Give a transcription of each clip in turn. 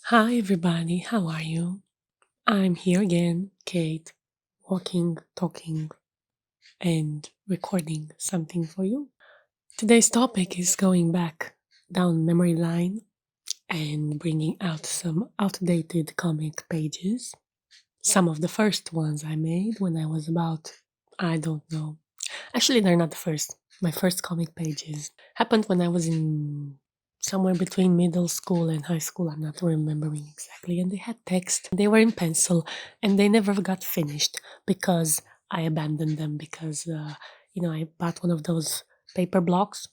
Hi, everybody. How are you? I'm here again, Kate, walking, talking, and recording something for you. Today's topic is going back down memory line and bringing out some outdated comic pages. Some of the first ones I made when I was about, I don't know. Actually, they're not the first. My first comic pages happened when I was in somewhere between middle school and high school. I'm not remembering exactly. And they had text. They were in pencil and they never got finished because I abandoned them because, I bought one of those paper blocks.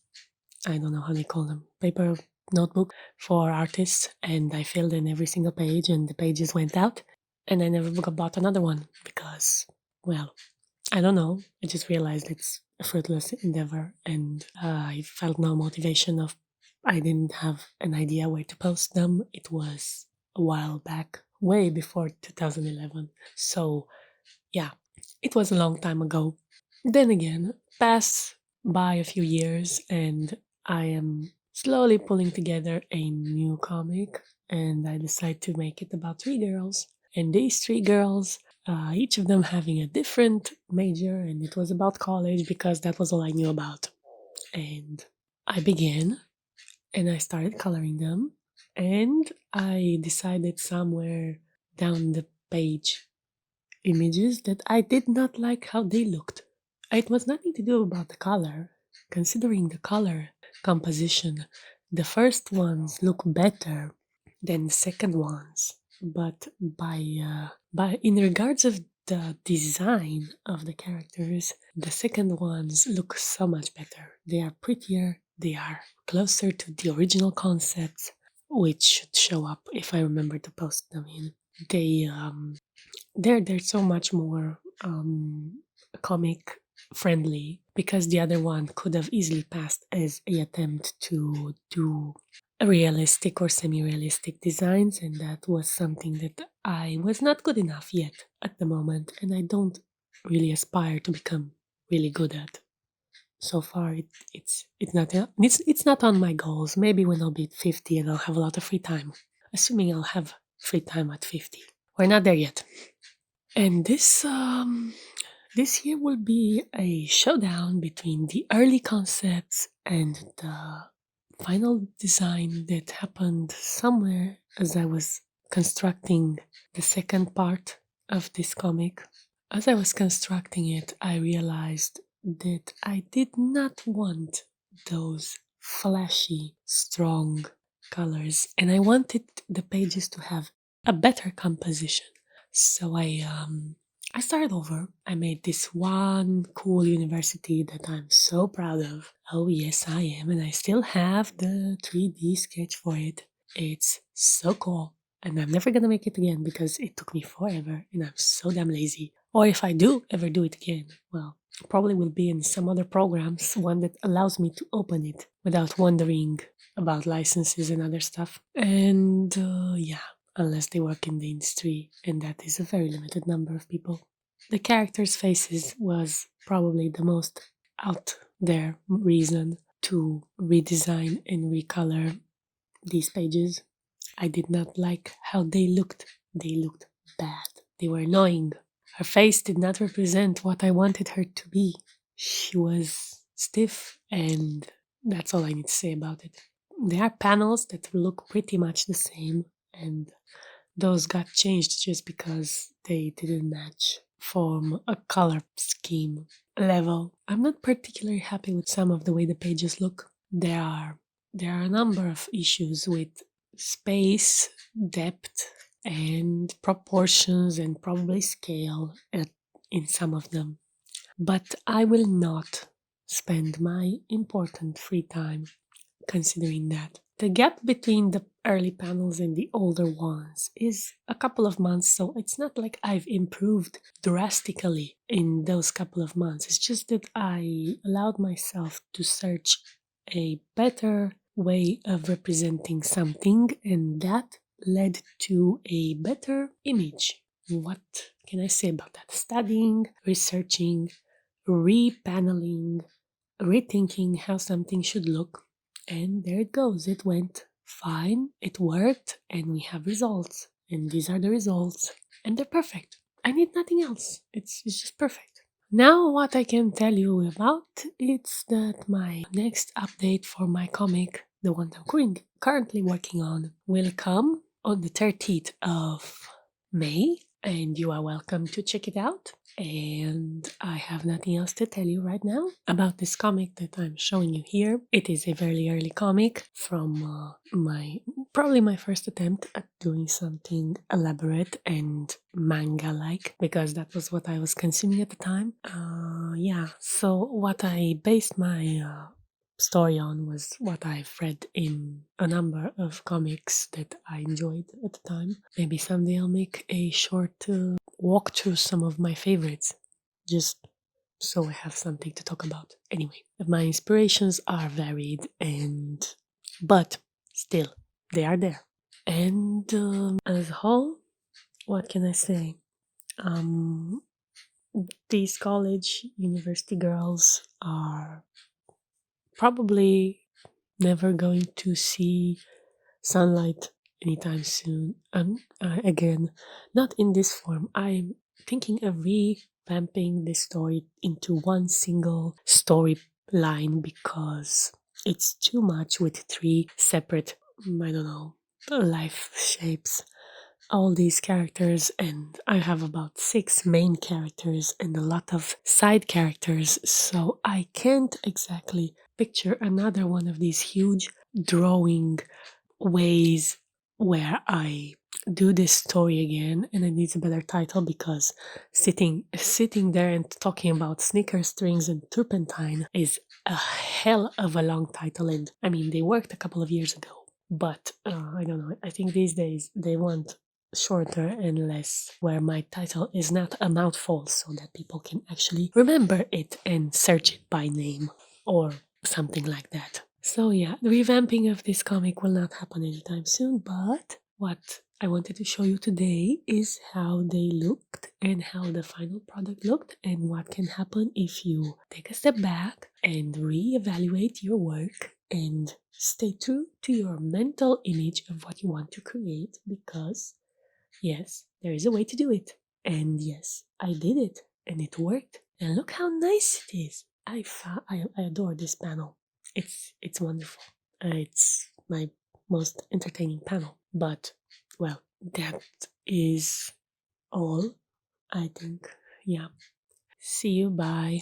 I don't know how they call them. Paper notebook for artists. And I filled in every single page and the pages went out. And I never bought another one because, well, I don't know. I just realized it's a fruitless endeavor, and I felt no motivation of. I didn't have an idea where to post them. It was a while back, way before 2011. So yeah, it was a long time ago. Then again, pass by a few years, and I am slowly pulling together a new comic, and I decide to make it about three girls. And these three girls, each of them having a different major, and it was about college because that was all I knew about. And I began and I started coloring them, and I decided somewhere down the page images that I did not like how they looked. It was nothing to do about the color. Considering the color composition, the first ones look better than the second ones. But by in regards of the design of the characters, the second ones look so much better. They are prettier. They are closer to the original concepts, which should show up if I remember to post them in. They they're so much more comic friendly because the other one could have easily passed as a attempt to do realistic or semi-realistic designs, and that was something that I was not good enough yet at the moment, and I don't really aspire to become really good at. So far, it's not on my goals. Maybe when I'll be 50 and I'll have a lot of free time, assuming I'll have free time at 50. We're not there yet. And this year will be a showdown between the early concepts and the final design that happened somewhere as I was constructing the second part of this comic. As I was constructing it, I realized that I did not want those flashy, strong colors, and I wanted the pages to have a better composition. So I started over. I made this one cool university that I'm so proud of. Oh yes, I am, and I still have the 3D sketch for it. It's so cool, and I'm never gonna make it again because it took me forever, and I'm so damn lazy. Or if I do ever do it again, well, probably will be in some other programs, one that allows me to open it without wondering about licenses and other stuff. And yeah, unless they work in the industry, and that is a very limited number of people. The characters' faces was probably the most out there reason to redesign and recolor these pages. I did not like how they looked. They looked bad. They were annoying. Her face did not represent what I wanted her to be. She was stiff, and that's all I need to say about it. There are panels that look pretty much the same, and those got changed just because they didn't match from a color scheme level. I'm not particularly happy with some of the way the pages look. There are a number of issues with space, depth, and proportions, and probably scale in some of them. But I will not spend my important free time considering that. The gap between the early panels and the older ones is a couple of months, so it's not like I've improved drastically in those couple of months. It's just that I allowed myself to search a better way of representing something, and that led to a better image. What can I say about that? Studying, researching, repaneling, rethinking how something should look, and there it goes. It went fine, it worked, and we have results. And these are the results. And they're perfect. I need nothing else. It's just perfect. Now what I can tell you about it's that my next update for my comic, the one I'm currently working on, will come on the 30th of May, and you are welcome to check it out. And I have nothing else to tell you right now about this comic that I'm showing you here. It is a very early comic from probably my first attempt at doing something elaborate and manga-like, because that was what I was consuming at the time. Yeah, so what I based my story on was what I've read in a number of comics that I enjoyed at the time. Maybe someday I'll make a short walk through some of my favorites, just so I have something to talk about. Anyway, my inspirations are varied, but still, they are there. And as a whole, what can I say? These college university girls are probably never going to see sunlight anytime soon. Again, not in this form. I'm thinking of revamping this story into one single story line because it's too much with three separate, I don't know, life shapes. All these characters, and I have about 6 main characters and a lot of side characters, so I can't exactly picture another one of these huge drawing ways where I do this story again, and it needs a better title because sitting there and talking about sneaker strings and turpentine is a hell of a long title, and I mean they worked a couple of years ago, but I don't know, I think these days they want shorter and less, where my title is not a mouthful so that people can actually remember it and search it by name or something like that. So yeah, the revamping of this comic will not happen anytime soon, but what I wanted to show you today is how they looked and how the final product looked and what can happen if you take a step back and reevaluate your work and stay true to your mental image of what you want to create, because yes, there is a way to do it. And yes, I did it and it worked. And look how nice it is. I adore this panel. It's wonderful. It's my most entertaining panel. But well, that is all, I think. Yeah. See you. Bye.